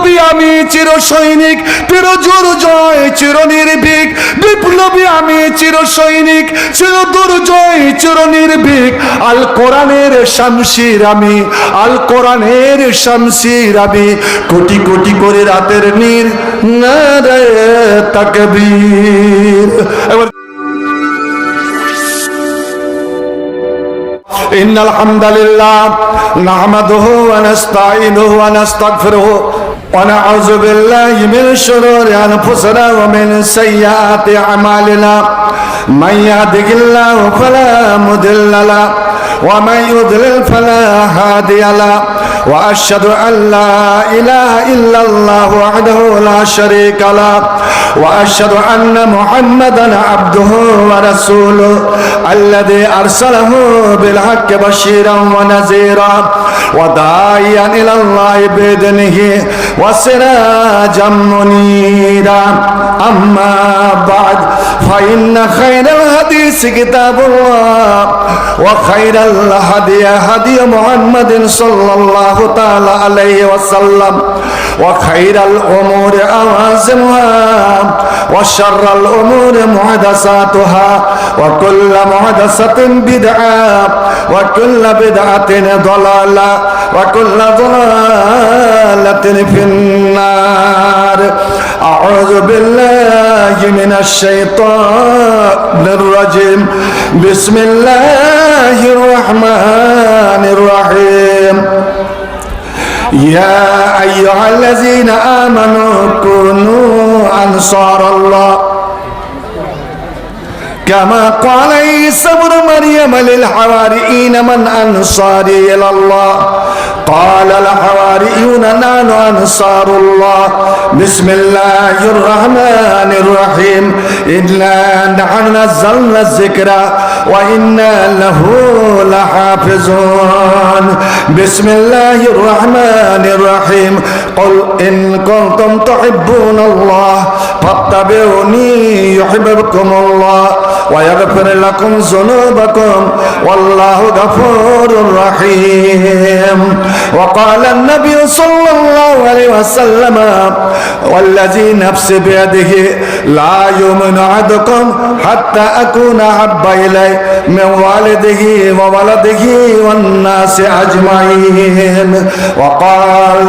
বিপ্লবী আমি চির সৈনিক, চিরজোর জয় চির নির্ভীক। বিপ্লবী আমি চির সৈনিক, চির দুর্জয় চির নির্ভীক। আল কোরআনের শামশির আমি, আল কোরআনের শামশির আমি। কোটি কোটি করে রাতের নীর নারে তাকবীর। এবার ইন্নাল হামদালিল্লাহ নাহমাদুহু ওয়া নাস্তাঈনুহু ওয়া নাস্তাগফিরুহু ওয়া নাউযু বিল্লাহি মিন শুরুরি আনফুসিনা ওয়া মিন সাইয়্যাতি আমালিনা। মান ইয়াহদিহিল্লাহু ফালা মুদিল্লা লাহু ওয়া মান ইউদ্লিল ফালা হাদিয়া লাহু। ওয়া আশহাদু আন লা ইলাহা ইল্লাল্লাহু ওয়াহদাহু লা শারীকা লাহু ওয়া আশহাদু আন্না মুহাম্মাদান আবদুহু ওয়া রাসূলুহু আল্লাযী আরসালাহু বিল হাক্কি বাশীরান ওয়া নাযীরান ওয়া দাঈয়ান ইলাল্লাহি বিইذনিহি ওয়া সিরাজাম মুনীরা। আম্মা বা'দ ফাইন্না খায়রাল হাদীসি কিতাবুল্লাহ ওয়া খায়রাল হাদী হাদী মুহাম্মাদিন সাল্লাল্লাহু তাআলা আলাইহি ওয়া সাল্লাম ওয়া খায়রাল উমুরি আওয়াজিমুহা ওয়া শাররাল উমুরি মুহদাসাতুহা ওয়া কুল্লু মুহদাসাতিন বিদআহ ওয়া কুল্লু বিদআতিন দালালাহ ওয়া কুল্লু দালালাতিন ফিন্নার। আউযু বিল্লাহি মিনাশ শাইতানির রাজীম। বিসমিল্লাহির রহমানির রহিম। يا أيها الذين آمنوا كونوا أنصار الله كما قال عيسى ابن مريم للحواريين من أنصاري إلى الله قال الحواريون نحن أنصار الله بسم الله الرحمن الرحيم إنا نحن نزلنا الذكر وإنا له لحافظون بسم الله الرحمن الرحيم قل إن كنتم تحبون الله فاتبعوني يحببكم الله ويغفر لكم ذنوبكم والله غفور رحيم. وقال النبي صلى الله عليه وسلم والذي نفسي بيده لا يؤمن أحدكم حتى أكون أحب إليه من والده وولده والناس أجمعين. وقال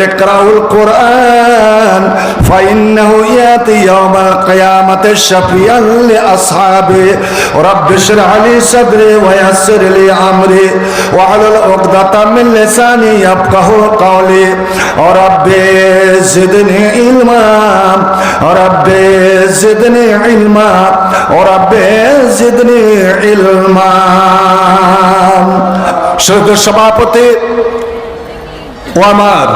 اقرأوا القرآن فإنه يأتي يوم القيامة شفيعا لأصحابه رب اشرح لي صدري ويسر لي أمري واحلل عقدة من لساني يفقهوا قولي رب زدني علما رب زدني علما رب زدني علما. শ্রদ্ধেয় সভাপতি ও আমার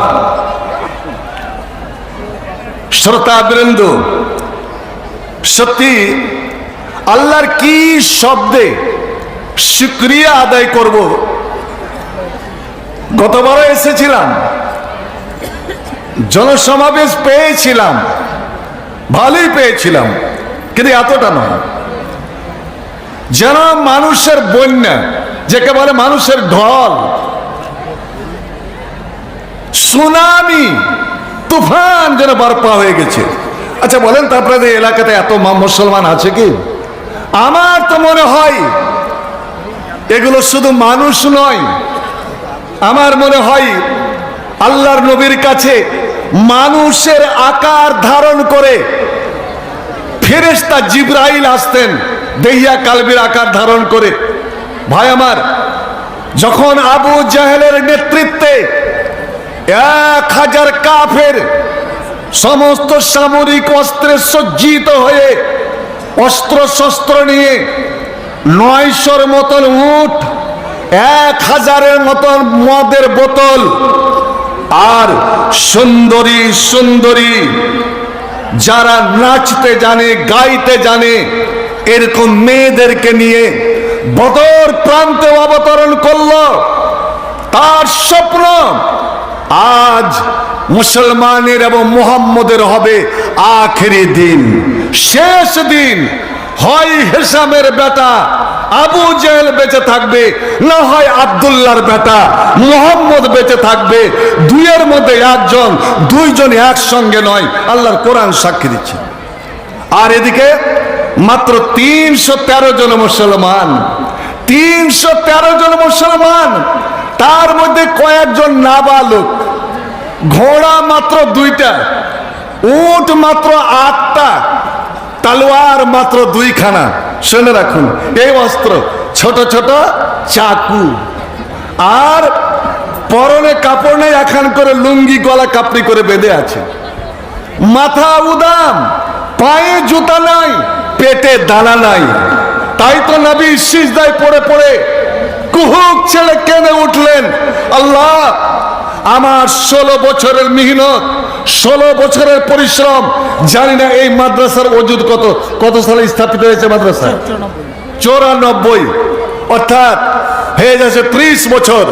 শ্রোতাবৃন্দ, সত্যি আল্লাহর কি শব্দে শুকরিয়া আদায় করব। গতবারও এসেছিলাম, জনসমাবেশ পেয়েছিলাম, ভালোই পেয়েছিলাম, কিন্তু এতটা নয়। যেন মানুষের বন্যা, যাকে বলে মানুষের ঢল, সুনামি, তুফান যেন বরপা হয়ে গেছে। আচ্ছা বলেন তো, আপনাদের এলাকাতে এত মুসলমান আছে কি? আমার তো মনে হয় এগুলো শুধু মানুষ নয়, আমার মনে হয় আল্লাহর নবীর কাছে মানুষের আকার ধারণ করে ফেরেশতা জিবরাইল আসতেন, দেহিয়া কালবির আকার ধারণ করে। ভাই আমার, যখন আবু জাহেলের নেতৃত্বে 1000 কাফের সমস্ত সামরিক অস্ত্রে সজ্জিত হয়ে অস্ত্র শস্ত্র নিয়ে 900-র মতন উট, 1000-এর মতন মদের বোতল আর সুন্দরী সুন্দরী যারা নাচতে জানে, গাইতে জানে, এরকম মেয়েদেরকে নিয়ে বদর প্রান্তে অবতরণ করলো। তার স্বপ্ন আজ মুসলমানের এবং মুহাম্মদের হবে আখেরি দিন, শেষ দিন। হয় হেশামের বেটা আবু জেহেল বেঁচে থাকবে, না হয় আব্দুল্লাহর বেটা মুহাম্মদ বেঁচে থাকবে। দুইয়ের মধ্যে একজন, দুইজন একসঙ্গে নয়, আল্লাহর কোরআন সাক্ষী দিচ্ছে। আর এদিকে মাত্র 313 জন মুসলমান, 313 জন মুসলমান, তার মধ্যে কয়েকজন নাবালক, ঘোড়া মাত্র 2টা, উট মাত্র 8টা, তলোয়ার মাত্র 2খানা। শুনে রাখুন, এই অস্ত্র, ছোট ছোট চাকু, আর পরনে কাপড় নেই, এখন করে লুঙ্গি গলা কাপড়ি করে বেঁধে আছে, মাথা উদাম, পায়ে জুতা নাই, পেটে দানা নাই। তাই তো নবী সিজদায় পড়ে পড়ে কুহুক ছেলে কেঁদে উঠলেন, আল্লাহ আমার 16 বছরের মেহনত, 16 বছরের পরিশ্রম, জানি না এই মাদ্রাসার ওজুদ কত সালে স্থাপিত হয়েছে মাদ্রাসা? 94, অর্থাৎ হয়ে যাচ্ছে 30 বছর।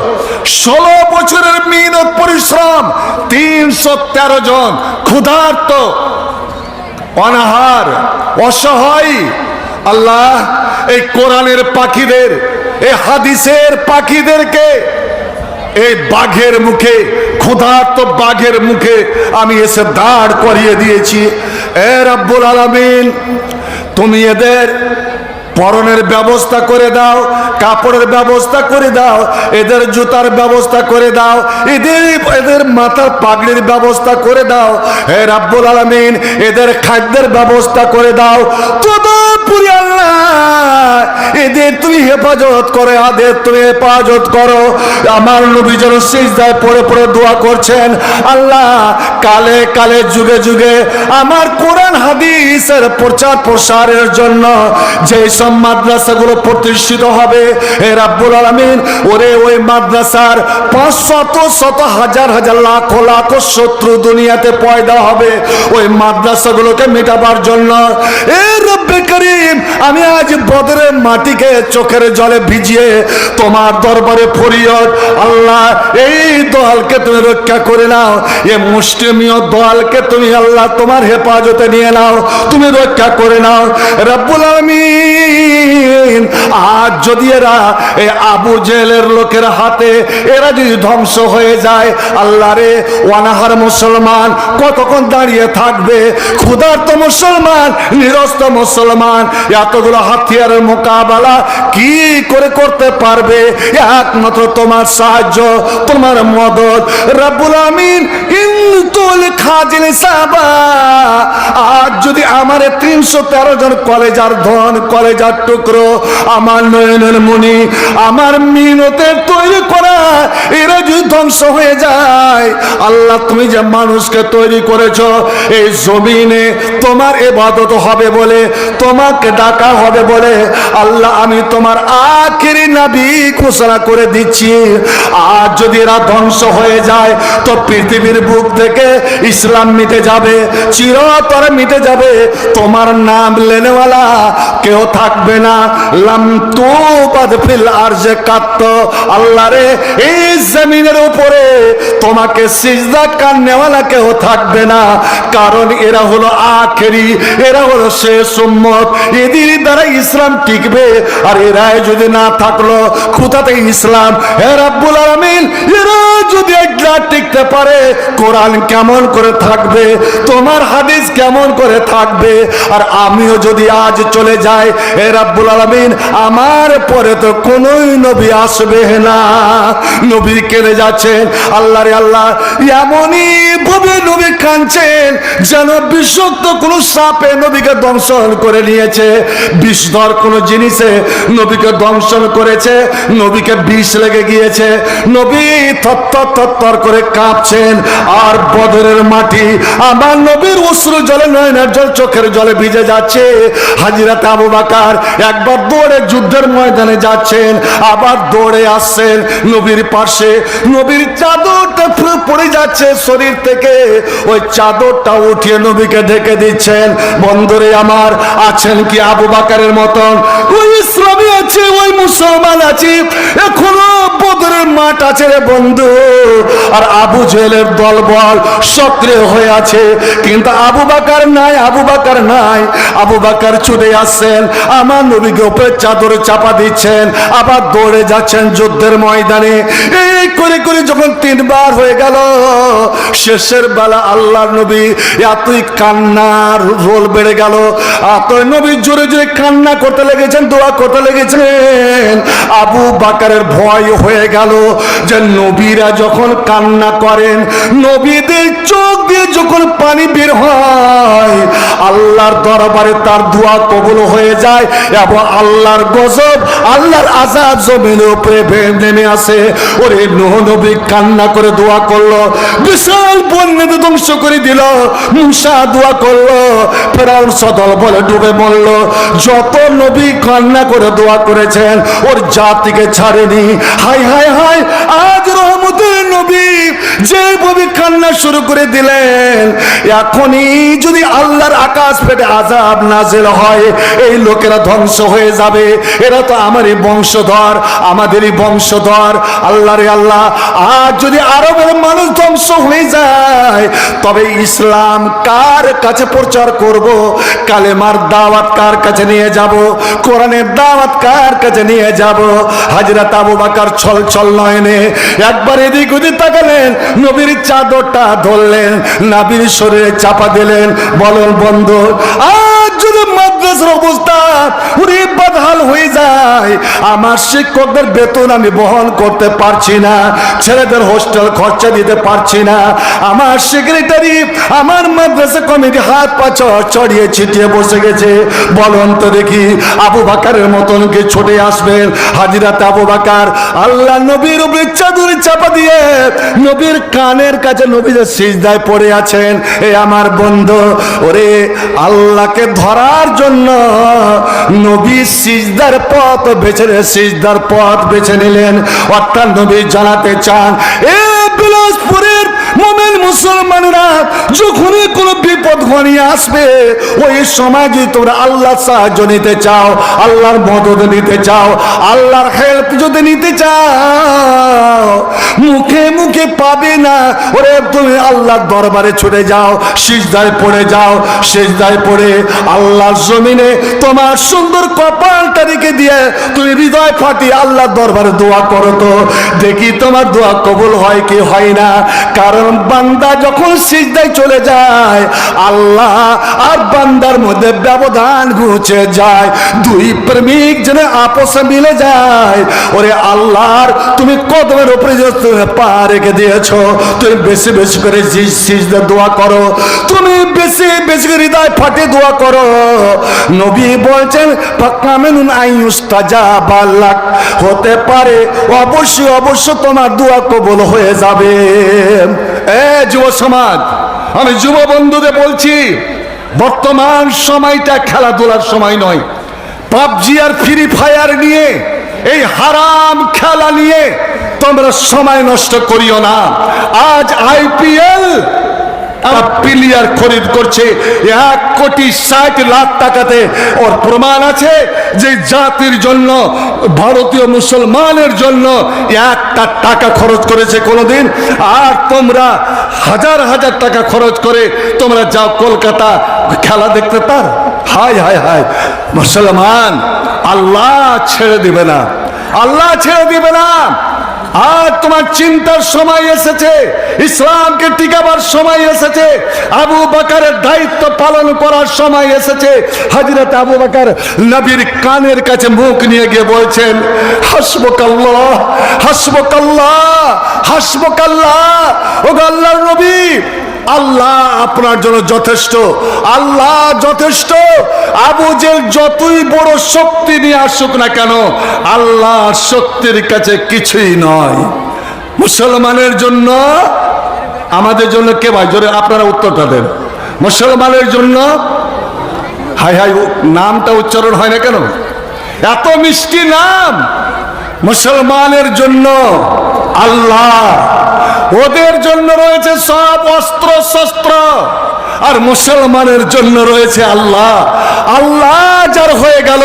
16 বছরের মেহনত পরিশ্রম, 313 জন ক্ষুধার্ত, অনাহার, অসহায়। আল্লাহ এই কোরআনের পাখিদের, এই হাদিসের পাখিদেরকে এই বাঘের মুখে, ক্ষুধার্ত বাঘের মুখে আমি এসে দাঁড় করিয়ে দিয়েছি। এ রব্বুল আলামিন, তুমি এদের পরনের ব্যবস্থা করে দাও, কাপড়ের ব্যবস্থা করে দাও, এদের জুতার ব্যবস্থা করে দাও, এদের মাথার পাগড়ির ব্যবস্থা করে দাও। হে রব্বুল আলামিন, এদের খাদ্যের ব্যবস্থা করে দাও। তদুপরি আল্লাহ, এদের তুমি হেফাজত করো, আদের তুমি হেফাজত করো। আমার নবী যেন সিজদায় পড়ে পড়ে দোয়া করছেন, আল্লাহ কালে কালে যুগে যুগে আমার কোরআন হাদিসের প্রচার প্রসারের জন্য যে সব মাদ্রাসাগুলো প্রতিষ্ঠিত হবে, হে রাব্বুল আলামিন, ওরে ওই মাদ্রাসার 500 হাজার হাজার লাখ লাখ শত্রু দুনিয়াতে পয়দা হবে ওই মাদ্রাসাগুলোকে মেটাবার জন্য। এ রব্বে করিম, আমি আজ বদরের মাটিকে চোখের জলে ভিজিয়ে তোমার দরবারে ফরিয়াদ, আল্লাহ এই দলকে তুমি রক্ষা করে নাও, এ মুসলিমীয় দলকে তুমি আল্লাহ তোমার হেফাজতে নিয়ে নাও, তুমি রক্ষা করে নাও রব্বুল আলামিন। আজ যদি এরা এই আবু জেহেলের লোকের হাতে এরা যদি ধ্বংস হয়ে যায়, আল্লাহ রে, অনাহার মুসলমান কতক্ষণ দাঁড়িয়ে থাকবে? ক্ষুধার্ত মুসলমান, নিরস্ত মুসলমান এতগুলো হাতিয়ারের মোকাবেলা কি করে করতে পারবে? একমাত্র তোমার সাহায্য, তোমার মদত রব্বুল আমিন। ইনতুল খাজিল সাবা, আজ যদি আমার 313 জন কলেজার ধন, কলেজার টুকরো, আমার নয়নের মণি, আমার মিনতের তৈরি করা এরা যদি ধ্বংস হয়ে যায়, আল্লাহ তুমি যে মানুষকে তৈরি করেছো এই জমিনে তোমার ইবাদত হবে বলে, তোমাকে ডাকা হবে বলে, আল্লাহ আমি তোমার আখিরি নবী ঘোষণা করে দিচ্ছি, আজ যদি এরা ধ্বংস হয়ে যায় তো পৃথিবীর বুক থেকে ইসলাম মিটে যাবে, চিরতরে মিটে যাবে, তোমার নাম লেনেওয়ালা কেউ থাকবে না। লাম তুবাদ ফিল আরজে কাত, আল্লাহ রে, এই জমিনের উপরে তোমাকে সিজদা করনেওয়ালা কেউ থাকবে না, কারণ এরা হলো আখেরি, এরা হলো শেষ উম্মত, এদের দ্বারা ইসলাম টিকবে। আর এরা যদি না থাকলো কোথাতে ইসলাম? হে রাব্বুল আলামিন, এরা যদি একলা টিকতে পারে, কোরআন কেমন করে থাকবে? তোমার হাদিস কেমন করে থাকবে? আর আমিও যদি আজ চলে যাই, হে রাব্বুল আলামিন, আমার পরে তো কোনোই নবী আসবে না। নবী কেড়ে যাচ্ছেন, আল্লাহ রে আল্লাহ, এমনই ভাবে নবী কাঁদছেন যেন বিষাক্ত কোন সাপে নবীকে দংশন করে নিয়েছে, বিষধর কোন জিনিসে নবীকে দংশন করেছে, নবীকে বিষ লেগে গিয়েছে, নবী থরথর থরথর করে কাঁপছেন। আর বদরের মাটি আমার নবীর অশ্রু জলে, নয়নের জল, চোখের জলে ভিজে যাচ্ছে। হাজরাত আবু বকর একবার দৌড়ে যুদ্ধের ময়দানে যাচ্ছেন, আবার দৌড়ে আসছেন নবীর পাশে, নবীর চাদরটা পড়ে যাচ্ছে শরীর থেকে, ওই চাদরটা উঠিয়ে নবীকে ঢেকে দিচ্ছেন। বন্ধুরে আমার, আছেন কি আবু বকরের মতন? ওই ইসলামী আছে, ওই মুসলমান আছে, এখনো বদরের মাঠ আছে রে বন্ধু। আর আবু জেহেলের দলবল সক্রিয় হয়ে আছে, কিন্তু আবু বকর নাই, আবু বকর নাই। আবু বকর ছুটে আসছেন, আমার নবীকে উপরে চাদরে চাপা দিচ্ছেন, আবার দৌড়ে যাচ্ছেন যুদ্ধের ময়দানে। এই করে করে যখন 3 বার হয়ে গেল, শেষের বেলা আল্লাহর নবী এতই কান্নার রোল বেড়ে গেল, এতই নবী জোরে জোরে কান্না করতে লেগেছেন, দোয়া করতে লেগেছেন। আবু বকরের ভয় হয়ে গেল যে নবীরা যখন কান্না করেন, নবীদের চোখ দিয়ে যখন পানি বের হয়, আল্লাহর দরবারে তার দোয়া কবুল হয়ে যায় এবং আল্লাহর গজব, আল্লাহর আযাব জমিনের উপরে নেমে আসে। ওরে নূহ নবী কান্না করে দোয়া করলো, বিশাল বন্যাকে ধ্বংস করে দিল। মুসা দোয়া করলো, ফেরাউন সদল বলে ডুবে মরল। যত নবী কান্না করে দোয়া করেছেন, ওর জাতিকে ছাড়েনি। হাই হাই হাই, আজ রহমতের নবী যেভাবে কান্না শুরু করে দিলেন, এখনই যদি আল্লাহর আকাশ ফেটে আযাব নাযিল হয়, এই লোকেরা ধ্বংস হয়ে যাবে। এরা তো আমারই বংশধর, আমাদেরই বংশধর। আল্লাহ রে আল্লাহ, আজ যদি আরবের মানুষ ধ্বংস হয়ে যায়, তবে ইসলাম কার কাছে প্রচার করব? কালেমার দাওয়াত কার কাছে নিয়ে যাব? কোরআনের দাওয়াত কার কাছে নিয়ে যাব? হযরত আবু বকর ছল ছল নয়নে একবার এদিক ওদিক তাকালেন, নবীর চাদরটা ধরলেন, নবীর শরীরে চাপা দিলেন। বলুন বন্ধু, আজ যদি মাদ্রাসার অবস্থা পুরি বদহাল হয়ে যায়, আমার শিক্ষকদের বেতন আমি বহন করতে পারছি না, ছেলেদের হোস্টেল খরচা দিতে পারছি না, আমার সেক্রেটারি, আমার মাদ্রাসা কমিটি হাত পা চড়িয়ে ছিটিয়ে বসে গেছে, বলুন তো দেখি আবু বকরের মতন কি ছুটে আসবেন? হযরত আবু বকর আল্লাহ নবীর উপরে চাদরে চাপা দিয়ে নবীর কানের কাছে নবীদের সিজদায় পড়ে আছেন। এ আমার বন্ধু, ওরে আল্লাহকে ধরার জন্য নবী সিজদার পথ বেছে নিলেন। অর্থাৎ নবী জানাতে চান, এ বিলাসপুরের মুমিন মুসলমানরা, যখনই কোনো বিপদ ঘনিয়ে আসবে, ওই সময় যদি তোমরা আল্লাহর সাহায্য নিতে চাও, আল্লাহর মদদ নিতে চাও, আল্লাহর হেল্প যদি নিতে চাও, মুখে মুখে পাবে না। ওরে তুমি আল্লাহর দরবারে ছুটে যাও, সিজদায় পড়ে যাও, সিজদায় পড়ে আল্লাহর জমিনে তোমার সুন্দর কপালটা রেখে দিয়ে তুমি হৃদয় ফাটিয়ে আল্লাহর দরবারে দোয়া করো, তো দেখি তোমার দোয়া কবুল হয় কি হয় না। কারণ বান্দা যখন সিজদায় চলে যায়, আল্লাহ আর বান্দার মধ্যে ব্যবধান ঘুচে যায়, দুই প্রেমিক যেন আপসে মিলে যায়। ওরে আল্লাহর তুমি কদমের উপরে তুমি পা রেখে দিয়েছো, তুমি বেশি বেশি করে সিজদা দোয়া করো, তুমি বেশি বেশি করে হৃদয় ফাটে দোয়া করো। নবী বলছেন ফাকামিনুন আইয়ুস্তাজাবা লাক, হতে পারে অবশ্যই অবশ্যই তোমার দোয়া কবুল হয়ে যাবে। এ যুব সমাজ, আমি যুব বন্ধুদের বলছি, বর্তমান সময়টা খেলাধুলার সময় নয়। পাবজি আর ফ্রি ফায়ার নিয়ে, এই হারাম খেলা নিয়ে তোমরা সময় নষ্ট করিও না। আজ IPL প্লেয়ার খরিদ করছে 1,60,00,000 টাকাতে। ওর প্রমাণ আছে যে জাতির জন্য, ভারতীয় মুসলমানের জন্য একটা টাকা খরচ করেছে কোনোদিন? আর তোমরা হাজার হাজার টাকা খরচ করে তোমরা যাও কলকাতা খেলা দেখতে পার? হায় হায় হায় মুসলমান, আল্লাহ ছেড়ে দিবে না, আল্লাহ ছেড়ে দিবে না। আর তোমার চিন্তার সময় এসেছে, ইসলামকে টিকাবার সময় এসেছে, আবু বকরের দায়িত্ব পালন করার সময় এসেছে। হযরত আবু বকর নবীর কানের কাছে মুখ নিয়ে গিয়ে বলছেন, হাসবুকাল্লাহ হাসবুকাল্লাহ হাসবুকাল্লাহ, ও আল্লাহর নবী, আল্লাহ আপনার জন্য যথেষ্ট, আল্লাহ যথেষ্ট। আবু জেল যতই বড় শক্তি নিয়ে আসুক না কেন, আল্লাহ শক্তির কাছে কিছুই নয়। মুসলমানের জন্য, আমাদের জন্য কে ভাই? জোরে আপনারা উত্তরটা দেন। মুসলমানের জন্য, হাই হাই নামটা উচ্চারণ হয় না কেন? এত মিষ্টি নাম। মুসলমানের জন্য আল্লাহ, ওদের জন্য রয়েছে সব অস্ত্র শস্ত্র, আর মুসলমানের জন্য রয়েছে আল্লাহ। আল্লাহ যার হয়ে গেল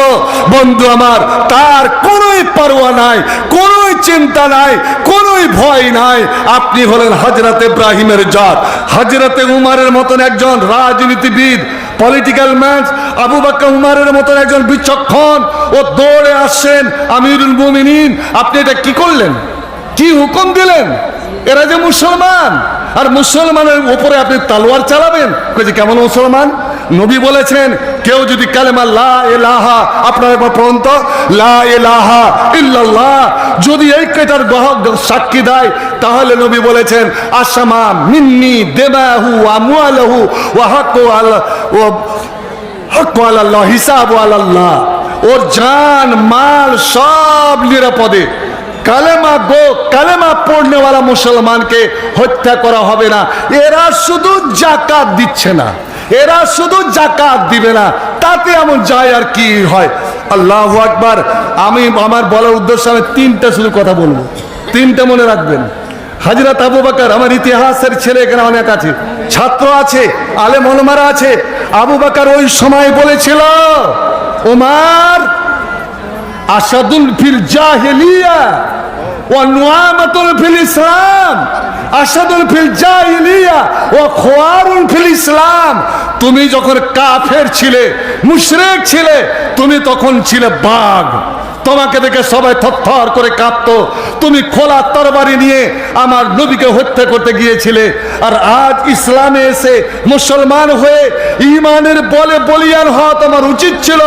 বন্ধু আমার, তার কোনোই পারোয়া নাই, কোনোই চিন্তা নাই, কোনোই ভয় নাই। আপনি হলেন হযরত ইব্রাহিমের জাত, হযরত উমরের মতন একজন রাজনীতিবিদ, পলিটিক্যাল ম্যান, আবু বকর উমরের মতন একজন বিচক্ষণ, ও দৌড়ে আসছেন আমিরুল মুমিনিন। আপনি এটা কি করলেন? কি হুকুম দিলেন? এরা যে মুসলমান, আর মুসলমানের উপরে আপনি তালোয়ার চালাবেন? কেমন মুসলমান? নবী বলেছেন, কেউ যদি কালেমা লা ইলাহা, আপনার একবার পড়ুন তো, লা ইলাহা ইল্লাল্লাহ, যদি এই কয়টার সাক্ষী দেয়, তাহলে নবী বলেছেন আসামা মিন্নি দেমাহু আমওয়ালহু ওয়া হাক্কু আলাল্লাহ হিসাবু আলাল্লাহ, ওর জান মাল সব নিরাপদে। কালেমা পড়নেওয়ালা মুসলমানকে হত্যা করা হবে না। এরা শুধু জাকাত দিচ্ছে না, এরা শুধু জাকাত দিবে না, তাতে এমন যায় আর কি হয়? আল্লাহু আকবার। আমি আমার বলার উদ্দেশ্য, আমি তিনটা শুধু কথা বলবো, তিনটা মনে রাখবেন। হযরত আবু বকর, আমার ইতিহাসের ছেলে এখানে অনেক আছে, ছাত্র আছে, আলেম ওলামারা আছে। আবু বকর ওই সময় বলেছিল, ওমর আসাদুল ফিল জাহিলিয়া ওয়া নুআমাতুল ফিল ইসলাম, আসাদুল ফিল জাহিলিয়া ওয়া খওয়ারুন ফিল ইসলাম। তুমি যখন কাফের ছিলে, মুশরিক ছিলে, তুমি তখন ছিলে বাঘ, তোমাকে দেখে সবাই থরথর করে কাঁপতো। তুমি খোলা তরবারি নিয়ে আমার নবীকে হত্যা করতে গিয়েছিলে, আর আজ ইসলামে এসে মুসলমান হয়ে ঈমানের বলে বলিয়ান হওয়া তোমার উচিত ছিল।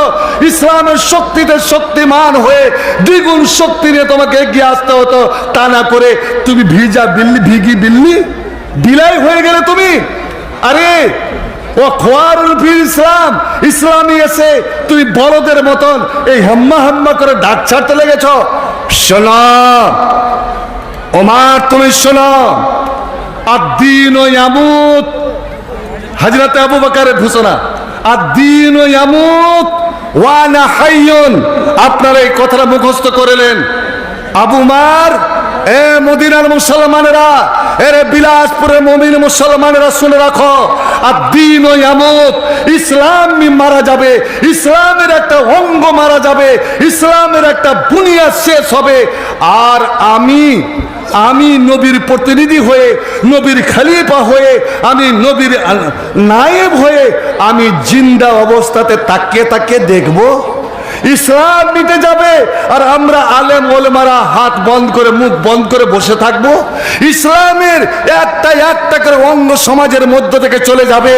ইসলামের শক্তিতে শক্তিমান হয়ে দ্বিগুণ শক্তি নিয়ে তোমাকে এগিয়ে আসতে হতো, তা না করে তুমি ভিগি বিল্লি বিলাই হয়ে গেলে তুমি। আরে ও খোয়ারুল ফিল ইসলাম, ইসলামী এসে তুমি বলদের মতন এই হাম্মা হাম্মা করে ডাক ছাড়তে লেগেছ। শোনো ওমর, তুমি শোনো, আদ-দীন ইয়ামুত, হযরত আবু বকরের ঘোষণা, আদ-দীন ইয়ামুত ওয়া আনা হাইয়ুন। আপনারা এই কথাটা মুখস্থ করেলেন। আবু উমর, এ মদিনার মুসলমানেরা, এরে বিলাসপুরের মুমিন মুসলমানেরা, শুনে রাখো, আদ-দীন ইয়ামুত, ইসলাম মারা যাবে, ইসলামের একটা অঙ্গ মারা যাবে, ইসলামের একটা বুনিয়াদ শেষ হবে। আর আমি নবীর প্রতিনিধি হয়ে, নবীর খলিফা হয়ে, আমি নবীর নায়েব হয়ে, আমি জিন্দা অবস্থাতে তাকিয়ে তাকিয়ে দেখব ইসলাম মিটে যাবে, আর আমরা আলেম ওলামারা হাত বন্ধ করে মুখ বন্ধ করে বসে থাকব। ইসলামের একটা করে অঙ্গ সমাজের মধ্য থেকে চলে যাবে,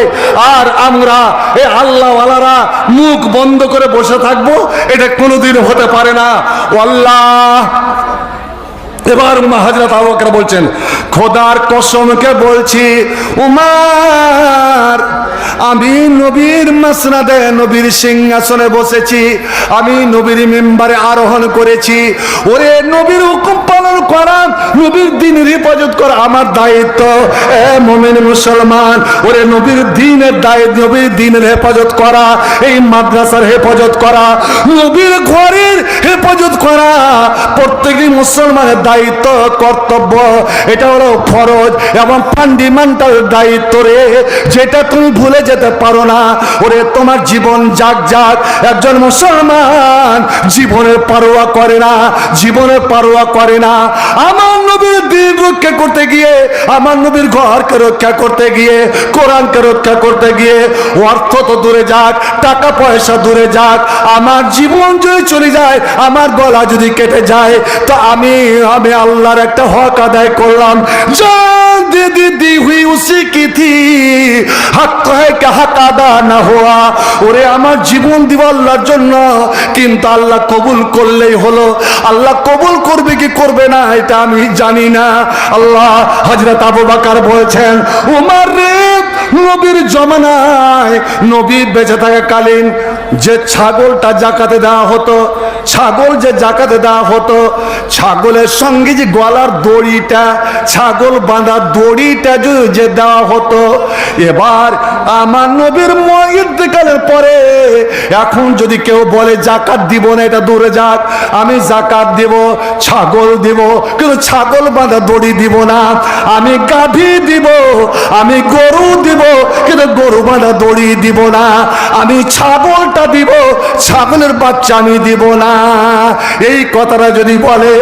আর আমরা এই আল্লাহওয়ালারা মুখ বন্ধ করে বসে থাকব। এটা কোনোদিন হতে পারে না। আল্লাহ এবার হযরত আবু বকর বলছেন, খোদার কসমকে বলছি উমর, আমি নবীর মাসনাদে, নবীর সিংহাসনে বসেছি, আমি নবীর মিম্বারে আরোহণ করেছি। ওরে নবীর হুকুম পালন করা, নবীর দ্বীনের হেফাজত করা আমার দায়িত্ব। এ মুমিন মুসলমান, ওরে নবীর দ্বীনের দায়িত্ব, নবীর দ্বীনের হেফাজত করা, এই মাদ্রাসার হেফাজত করা, নবীর ঘরের হেফাজত করা প্রত্যেকই মুসলমানের দায়িত্ব, কর্তব্য। এটা হলো ফরজ এবং ফান্ডামেন্টাল দায়িত্ব রে, যেটা তুমি ভুলে যেতে পারো না। ওরে তোমার জীবন যাক যাক, একজন মুসলমান জীবনের পারোয়া করে না, জীবনের পারোয়া করে না। আমার নবীর দ্বীন রক্ষা করতে গিয়ে, আমার নবীর ঘরকে রক্ষা করতে গিয়ে, কোরআনকে রক্ষা করতে গিয়ে, অর্থ তো দূরে যাক, টাকা পয়সা দূরে যাক, আমার জীবন যদি চলে যায়, আমার গলা যদি কেটে যায়, তো আমি আল্লাহর একটা হক আদায় করলাম। জান দে दी हुई उसी की थी, हक है कि हक अदा ना हुआ। ওরে আমার জীবন দিব আল্লাহর জন্য, কিন্তু আল্লাহ কবুল করলেই হলো। আল্লাহ কবুল করবে কি করবে না এটা আমি জানি না। আল্লাহ হযরত আবু বকর বলেছেন, উমর রে, নবীর জমানায়, নবী বেঁচে থাকাকালীন যে ছাগলটা জাকাতে দেওয়া হতো, ছাগল যে জাকাতে দেওয়া হতো, ছাগলের সঙ্গে যে গলার দড়িটা, ছাগল বাঁধা দড়িটা যে দেওয়া হতো, এবার আমার নবীর ইন্তেকালের পরে এখন যদি কেউ বলে জাকাত দিব না, এটা দূরে যাক, আমি জাকাত দেব, ছাগল দিব, কিন্তু ছাগল বাঁধা দড়ি দিব না। আমি গাভী দিব, আমি গরু দিব, কিন্তু গরু বাঁধা দড়ি দিব না। আমি ছাগলটা দিব, ছাগলের বাচ্চা আমি দিব না। এই কথাটা যদি বলে,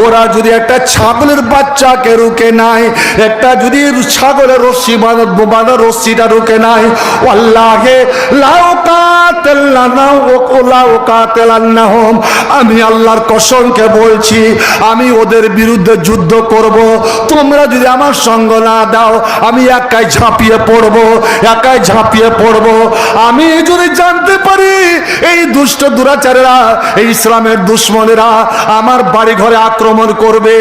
ওরা যদি একটা ছাগলের বাচ্চাকে রুকে নাই, একটা যদি ছাগলের রশ্মি বাঁধা রশ্মিটা রুকে নাই, আল্লাহে আমি আল্লাহর কসমকে বলছি, আমি ওদের বিরুদ্ধে যুদ্ধ করব। তোমরা যদি আমার সঙ্গ না দাও, আমি একাই ঝাঁপিয়ে পড়বো, একাই ঝাঁপিয়ে পড়বো। আমি যদি জানতে পারি এই দুষ্ট দুরাচারেরা, এই ইসলামের দুশ্মনেরা আমার বাড়ি ঘরে আক্রমণ করবে,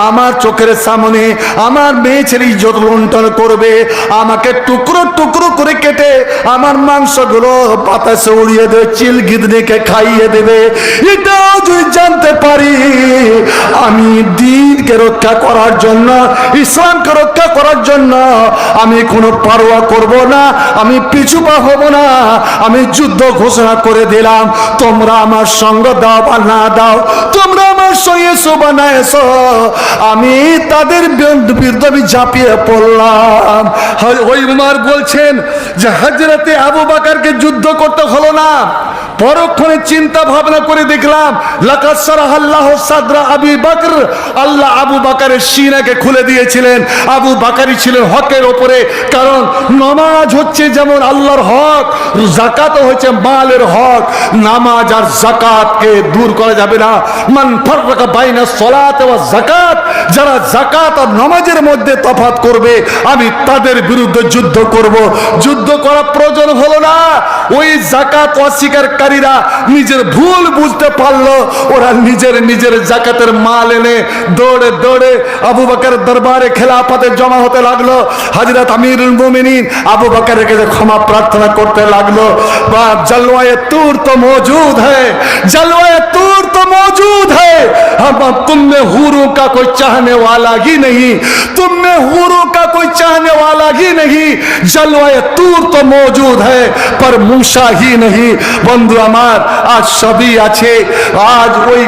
আমার চোখের সামনে আমার মেয়ে ছেলে ইজ্জত লুণ্ঠন করবে, আমাকে টুকরো টুকরো করে কেটে আমার মাংসগুলো বাতাসে উড়িয়ে দেবে, চিল গিদনিকে খাইয়ে দেবে, এটাও যদি জানতে পারি, আমি দ্বীনকে রক্ষা করার জন্য, ইসলামকে রক্ষা করার জন্য আমি কোনো পারোয়া করব না, আমি পিছু পা হব না। আমি যুদ্ধ ঘোষণা করে দিলাম, তোমরা আমার সঙ্গ দাও বা না দাও, তোমরা আমার সঙ্গে এসো বা না এসো, আমি তাদের বিরুদ্ধে আমি ঝাঁপিয়ে পড়লাম। ওই উমর বলছেন যে হযরতে আবু বকরকে যুদ্ধ করতে হলো না, পরক্ষণে চিন্তা ভাবনা করে দেখলাম, লাকাদ সারাহাল্লাহু সাদরা আবি বকর, আল্লাহ আবু বকরের সিনাকে খুলে দিয়েছিলেন। আবু বকরই ছিলেন হকের ওপরে, কারণ নামাজ হচ্ছে যেমন আল্লাহর হক, যাকাতও হচ্ছে মালের হক। নামাজ আর যাকাতকে দূর করা যাবে না। মান ফাররাকা বাইনা সলাত ওয়া যাকাত, যারা যাকাত আর নামাজের মধ্যে তফাৎ করবে, আমি তাদের বিরুদ্ধে যুদ্ধ করব। যুদ্ধ করা প্রয়োজন হলো না। ওই যাকাত অস্বীকারীরা নিজের ভুল বুঝতে পারলো, ওরা নিজের যাকাতের মাল এনে দৌড়ে দৌড়ে আবু বকরের দরবারে খেলাফতে জমা হতে লাগলো। হযরত আমিরুল মুমিনিন আবু বকরের কাছে ক্ষমা প্রার্থনা করতে লাগলো। जलवाए तूर तो मौजूद है, जलवाए तूर तो मौजूद है, हम तुम में हुरों का कोई चाहने वाला ही नहीं, तुम में हुरों का कोई चाहने वाला ही नहीं, जलवाए तूर तो मौजूद है पर मूसा ही नहीं। बंधु আমার আজ সবই আছে, আজ ওই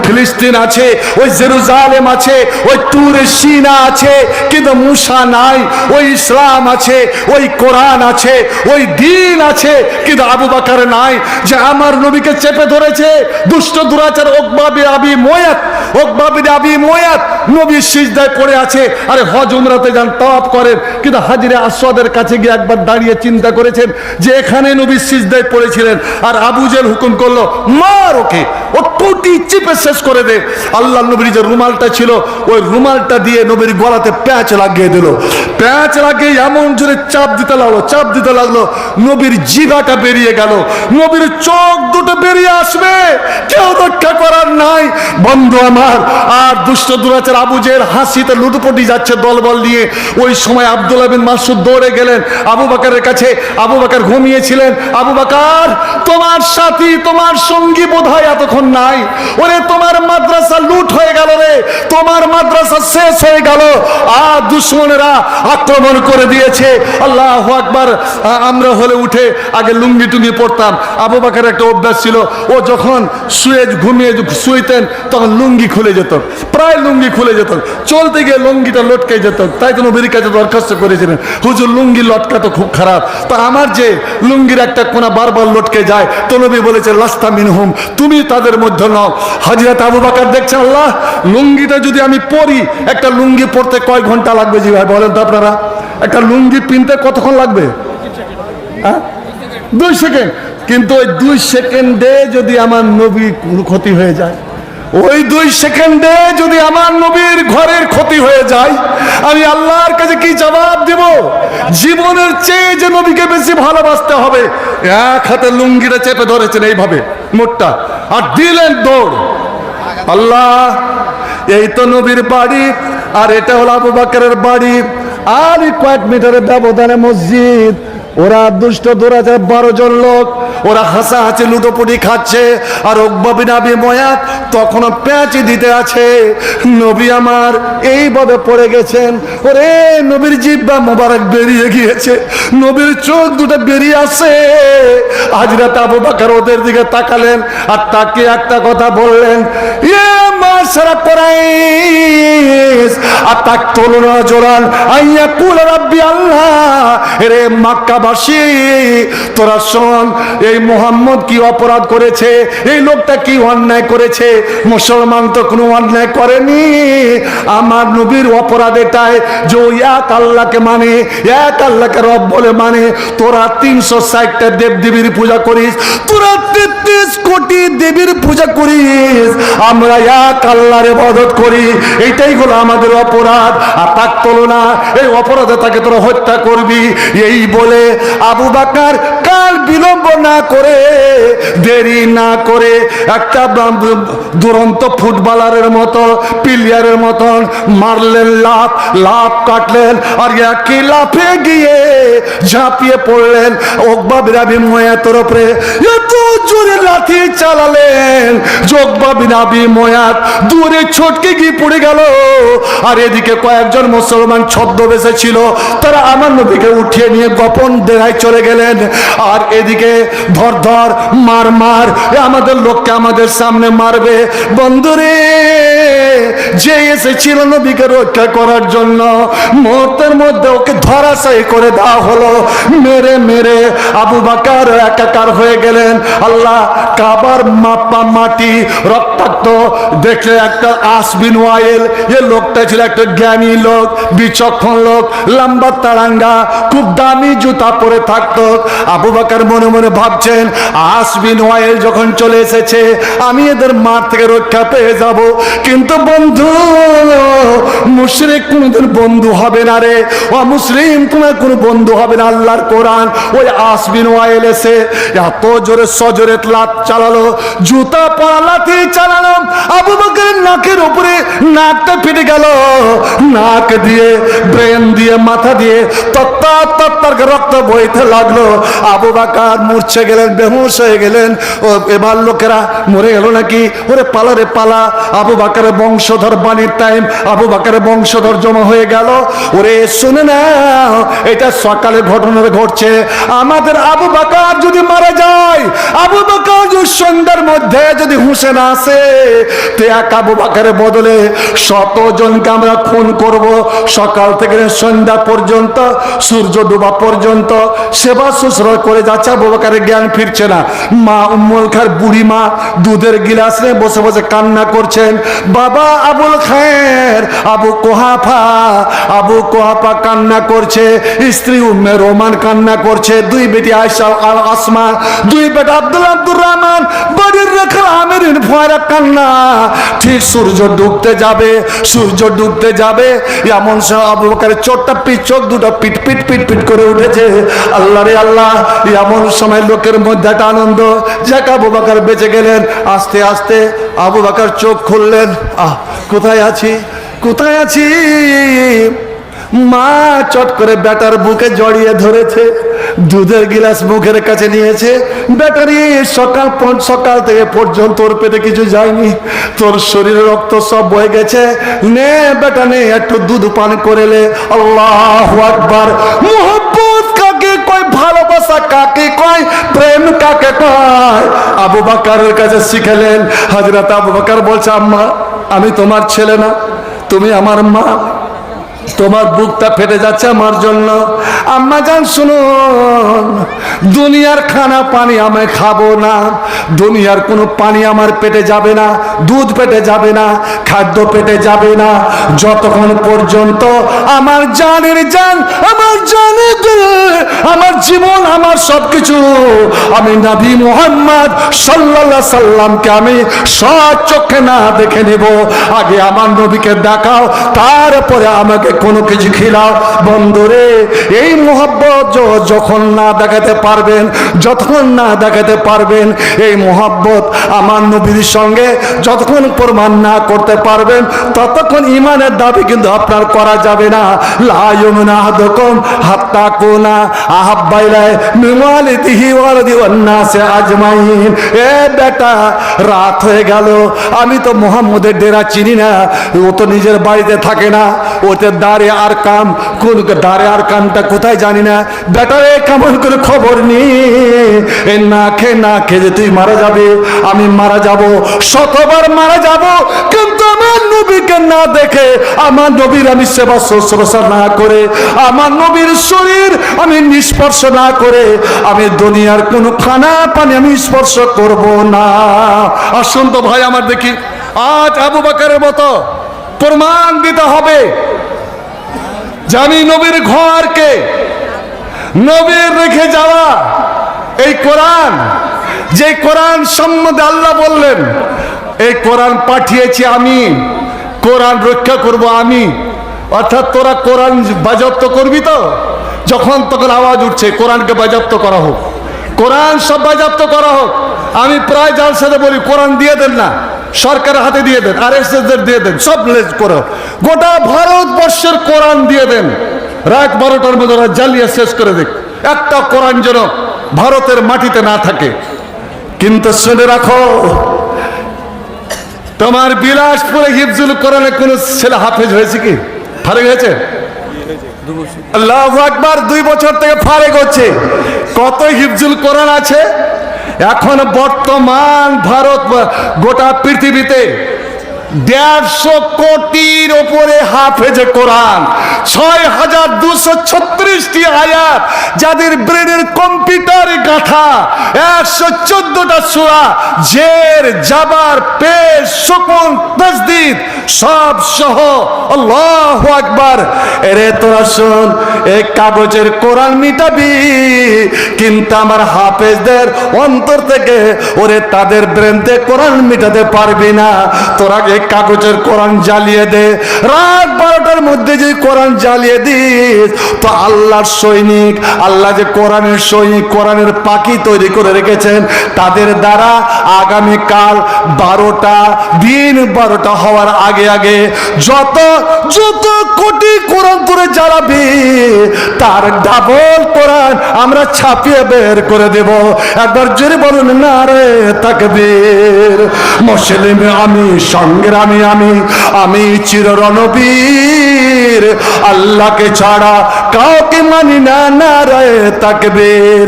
ফিলিস্তিন আছে, ওই জেরুজালেম আছে, ওই তুরে সিনা আছে, কিন্তু মুসা নাই। ওই ইসলাম আছে, ওই কোরআন আছে, ওই দ্বীন আছে, কিন্তু আবু বকর নাই। যে আমার নবীকে চেপে ধরেছে দুষ্ট দুরাচার উকবা বিন আবি মুয়াত, উকবা বিন আবি মুয়াত নবীর সিজদায় পড়ে আছে। আরে হজ উমরাতে যান, তাওয়াফ করেন, কিন্তু হাজরে আসওয়াদের কাছে গিয়ে একবার দাঁড়িয়ে চিন্তা করেছেন যে এখানে নবীর সিজদায় পড়েছিলেন। আর আবু জেল হুকুম করলো, মার ওকে, ও টুটি চিপে শেষ করে দে। আল্লাহ নবীর যে রুমালটা ছিল, ওই রুমালটা দিয়ে নবীর গলাতে প্যাঁচ লাগিয়ে দিল। প্যাঁচ লাগিয়ে এমন জোরে চাপ দিতে লাগলো, নবীর জিভাটা বেরিয়ে গেল, নবীর চোখ দুটো বেরিয়ে আসবে, কেউ রক্ষা করার নাই। বন্ধু আমার, আর দুষ্ট দুরাচার আবু জেল হাসিতে লুটোপুটি যাচ্ছে দলবল নিয়ে। ওই সময় আব্দুল্লাহ বিন মাসউদ দৌড়ে গেলেন আবু বকরের কাছে। আবু বকর ঘুমিয়েছিলেন। আবু বকর, তোমার সাথী, তোমার সঙ্গী বোধহয় এতক্ষণ নাই। ওরে তোমার মাদ্রাসা লুট হয়ে গেল রে, তোমার মাদ্রাসা শেষ হয়ে গেল, আর দুশমনেরা আক্রমণ করে দিয়েছে। আল্লাহু আকবার। আমরা হলে উঠে আগে লুঙ্গি টুঙ্গি পরতাম। আবু বকরের একটা অভ্যাস ছিল, ও যখন ঘুমিয়ে শুইতেন তখন লুঙ্গি খুলে যেত, প্রায় লুঙ্গি খুলে যেত, চলতে গিয়ে লুঙ্গিটা লটকে যেত। তাই তো নবীর কাছে দরখাস্ত করেছিলেন, হুজুর লুঙ্গি লটকা তো খুব খারাপ। তা আমার যে লুঙ্গির একটা কোনা বারবার লটকে যায়, তো নবী বলেছে লাস্তা মিনহুম, তুমি তাদের মধ্যে নও। হযরত আবু বকর দেখছেন, আল্লাহ, লুঙ্গিটা যদি আমি পরি, একটা লুঙ্গি পরতে কয় ঘন্টা লাগবে জি ভাই বলেন তো আপনারা? একটা লুঙ্গি পিনতে কতক্ষণ লাগবে? 2 সেকেন্ড। কিন্তু ওই 2 সেকেন্ডে যদি আমার নবীর ক্ষতি হয়ে যায়, ওই 2 সেকেন্ডে যদি আমার নবীর ঘরের ক্ষতি হয়ে যায়, আমি আল্লাহর কাছে কি জবাব দেব? জীবনের চেয়ে যে নবীকে বেশি ভালোবাসতে হবে। এক হাতে লুঙ্গিটা চেপে ধরেছেন এইভাবে মোটটা, আর দিলেন দৌড়। আল্লাহ, এই তো নবীর বাড়ি, আর এটা হলো আবু বকরের বাড়ি। আর কয়েক মিটারের ব্যবধানে মসজিদ। ওরা দুষ্ট দুরাচার 12 জন লোক, ওরা হাসাহাসি লুটোপুটি খাচ্ছে। আর উকবা বিন আবি মুয়াত তখনও পেঁচি দিতে আছে। নবী আমার এইভাবে পড়ে গেছেন, ওরে নবীর জিহ্বা মোবারক বেরিয়ে গিয়েছে, নবীর চোখ দুটো বেরিয়ে আসে। হযরত আবু বকর ওদের দিকে তাকালেন আর তাকে একটা কথা বললেন, ইয়া মাশারা কুরাইশ আতাকতুলুনা রাজুলান আইয়াকুল রাব্বি আল্লাহ। রে মক্কাবাসী, তোরা শোন, এই মুহাম্মদ কি অপরাধ করেছে, এই লোকটা কি অন্যায় করেছে? মুসলমান তো কোনো অন্যায় করেনি। আমার নবীর অপরাধ এটাই যে ওই এক আল্লাহকে মানে, এক আল্লাহকে রব বলে মানে। তোরা 360টা দেবদেবীর পূজা করিস, তোরা 33 কোটি দেবীর পূজা করিস, আমরা এক আল্লাহর ইবাদত করি। এইটাই হলো আমাদের অপরাধ। আর তাক তোলো না, এই অপরাধে তাকে তোরা হত্যা করবি। এই বলে আবু বকর কাল বিলম্ব না করে, দেরি না করে, একটা দুরন্ত ফুটবলারের মতো, প্লেয়ারের মতন মারলেন লাফ, লাফ কাটলেন আর একই লাফে গিয়ে ঝাঁপিয়ে পড়লেন উকবা বিন আবি মুয়াতের উপরে। এত জোরে লাঠি চালালেন উকবা বিন আবি মুয়াত দূরে ছটকে গিয়ে পড়ে গেল। আর এদিকে কয়েকজন মুসলমান ছদ্মবেশে ছিল, তারা আমার নবীকে উঠিয়ে নিয়ে গোপন ডেরায় চলে গেলেন। আর এদিকে ধর ধর মার মার, আমাদের লোককে আমাদের সামনে মারবে। বন্ধুরে, যে এসেছিল নবীকে রক্ষা করার জন্য, মুহূর্তের মধ্যে ওকে ধরাশায়ী করে দেওয়া হলো। মেরে মেরে আবু বকর একাকার হয়ে গেলেন। আল্লাহ কাবার মাপা মাটি রক্তাক্ত দেখলে একটা আস বিন ওয়াইল, এ লোকটা ছিল একটা জ্ঞানী লোক, বিচক্ষণ লোক, লম্বা তাড়াঙ্গা, খুব দামি জুতা পরে থাকতো। আবু বকর মনে মনে ভাবছেন, আস বিন ওয়াইল যখন চলে এসেছে, আমি এদের মার থেকে রক্ষা পেয়ে যাব। কিন্তু বন্ধু, মুশরিক কোনদিন বন্ধু হবে না রে, অমুসলিম তোমার কোনো বন্ধু হবে না। আল্লাহর কোরআন, ওই আস বিন ওয়াইল এসে এত জোরে সজোরে লাত চালালো, জুতা পরা লাথি চালালো, আবু বকরের নাকের উপরে নাকটা ফেটে গেল। নাক দিয়ে, ব্রেন দিয়ে, মাথা দিয়ে তত্তার তত্তার রক্ত বইতে লাগলো। আবু বকর মূর্ছে গেলেন, বেহুশ হয়ে গেলেন। ও এবার লোকেরা মরে গেল নাকি, ওরে পালা রে পালা। আবু বকরের বংশধর বাণীর টাইম, আবু বকরের বংশধর জমা হয়ে গেল। ওরে শুনে না, এটা সকালে ঘটনা ঘটছে। আমাদের আবু বকর যদি মারা যায়, আবু বকর যদি সন্ধ্যার মধ্যে যদি হুঁশে না আসে, তো এক আবু বকরের বদলে 100 জনকে আমরা খুন করব। সকাল থেকে সন্ধ্যা পর্যন্ত, সূর্য ডোবা পর্যন্ত সেবা শুশ্রূষা করে যাচ্ছে। আবু বকরের জ্ঞান ফিরছে না। মা উম্মুল খায়ের বুড়ি মা দুধের গিলাস নিয়ে বসে বসে কান্না করছেন। বাবা আবুল খায়ের, আবু কোহাফা কান্না করছে, স্ত্রী উম্মে রোমান কান্না করছে, দুই বেটি আয়েশা আর আসমা, দুই বেটা আব্দুল্লাহ আব্দুর রহমান, বাড়ির রেখা আমির ভয়রা কান্না। ঠিক সূর্য ডুবতে যাবে, সূর্য ডুবতে যাবে, এমন সব আবু বকরের চোখটা পিট, চোখ দুটো পিট পিট পিট পিট করে উঠেছে। আল্লাহ রে আল্লাহ, এমন সময় লোকের মধ্যে একটা আনন্দ, যাক আবু বকর বেঁচে গেলেন। আস্তে আস্তে আবু বকর চোখ খুললেন, কোথায় আছি, কোথায় আছি? মা চট করে বেটার বুকে জড়িয়ে ধরেছে, দুধের গিলাস মুখের কাছে নিয়েছে। বেটারি সকাল থেকে পর্যন্ত তোর পেটে কিছু যায়নি, তোর শরীরে রক্ত সব বয়ে গেছে, নে বেটা নে, একটু দুধ পান করে লে। আল্লাহু আকবার। মুহাব্বত কাকে কয়, ভালোবাসা কাকে কয়, প্রেম কাকে কয়, আবু বকরের কাছে শিখলেন। হযরত আবু বকর বলছে, আম্মা আমি তোমার ছেলে না, তুমি আমার মা, তোমার বুকটা ফেটে যাচ্ছে আমার জন্য। আম্মা জান শুনুন, দুনিয়ার খানা পানি আমি খাবো না, দুনিয়ার কোনো পানি আমার পেটে যাবে না, দুধ পেটে যাবে না, খাদ্য পেটে যাবে না, যতক্ষণ পর্যন্ত আমার জানের জান, আমার জানের আমার জীবন, আমার সবকিছু আমি নবী মুহাম্মদ সাল্লাল্লাহু আলাইহি সাল্লামকে আমি সচক্ষে না দেখে নেব। আগে আমার নবীকে দেখাও, তারপরে আমাকে কোনো কিছু খিলাও। বন্ধুরে, এই মোহাব্বত যখন না দেখাতে পারবেন, যতক্ষণ না দেখাতে পারবেন এই মোহাব্বত আমার নবীর সঙ্গে যতক্ষণ প্রমাণ না করতে পারবেন, ততক্ষণ ইমানের দাবি কিন্তু আপনার করা যাবে না। লা ইউমিনু আহাদুকুম হাত্তা কুনা আহাব্বা ইলাইহি মিন ওয়ালিদিহি ওয়া ওয়ালাদিহি ওয়ান নাসি আজমাইন। এ বেটা, রাত হয়ে গেল, আমি তো মুহাম্মদের ডেরা চিনি না, ও তো নিজের বাড়িতে থাকে না, ওতে দাঁড়ে আর কাম, কোন দাঁড়ে আর কামটা কোথায় জানি না। বেটারে, কেমন করে খবর নি, এই না খেয়ে যে তুই মারা যাবে, আমি মারা যাব, শতবার মারা যাব, কিন্তু আমার নবীকে না দেখে, আমার নবীর আমি সেবা শুশ্রূষা না করে, আমার নবীর শরীর আমি নিস্পর্শ না করে, আমি দুনিয়ার কোনো খানা পানি আমি স্পর্শ করব না। আসুন তো ভাই আমার দেখি, আজ আবু বকরের মতো প্রমাণ দিতে হবে যে আমি নবীর ঘরকে, নবীর রেখে যাওয়া এই কোরআন, যে কোরআন সম্বন্ধে আল্লাহ বললেন এই কোরআন পাঠিয়েছি আমি, কোরআন রক্ষা করব আমি। অর্থাৎ তোরা কোরআন বাজেয়াপ্ত করবি তো, যখন তখন আওয়াজ উঠছে কোরআনকে বাজেয়াপ্ত করা হোক, কোরআন সব বাজেয়াপ্ত করা হোক। আমি প্রায় যার সাথে বলি কোরআন দিয়ে দেন না, সরকারের হাতে দিয়ে দেন, RSS দিয়ে দেন, সব লেজ করে গোটা ভারতবর্ষের কোরআন দিয়ে দেন, রাত 12টার মধ্যে ওরা জ্বালিয়ে শেষ করে দেখ, একটা কোরআন যেন ভারতের মাটিতে না থাকে। কিন্তু শুনে রাখো, তোমার বিলাসপুরে হিফজুল কোরআনে কোন ছেলে হাফেজ হয়েছে কি? ফারেক হয়েছে? আল্লাহু আকবার, 2 বছর থেকে ফারেক হচ্ছে। কত হিফজুল কোরআন আছে এখন বর্তমান ভারত গোটা পৃথিবীতে? 150 কোটির ওপরে হাফেজে কোরআন, 6236টি আয়াত, যাদের ব্রেনের কম্পিউটারে গাঁথা, 114টা সূরা, জের, জাবার, পেশ, সুকুন, তাসদীদ সব সহ। আল্লাহু আকবার। এরে তোরা শোন, এই কাগজের কোরআন মিটাবি, কিন্তু আমার হাফেজদের অন্তর থেকে ওরে তাদের ব্রেন থেকে কোরআন মিটাতে পারবি না। তোরা এই কাগজের কোরআন জ্বালিয়ে দে, রাত 12টার মধ্যে যে কোরআন জ্বালিয়ে দিস, তো আল্লাহর সৈনিক, আল্লাহ যে কোরআনের সৈনিক, কোরআনের পাখি তৈরি করে রেখেছেন, তাদের দ্বারা আগামীকাল 12টা, দিন 12টা হওয়ার আগে আগে যত কোটি কোরআন করে জ্বালাবি, তার ডাবল কোরআন আমরা ছাপিয়ে বের করে দেব। একবার জোরে বলুন নারে তাকবীর। মুসলিম আমি, সংগ্রামী আমি চির রণবীর, আল্লাহকে ছাড়া কাউকে মানি না, নারে তাকবীর।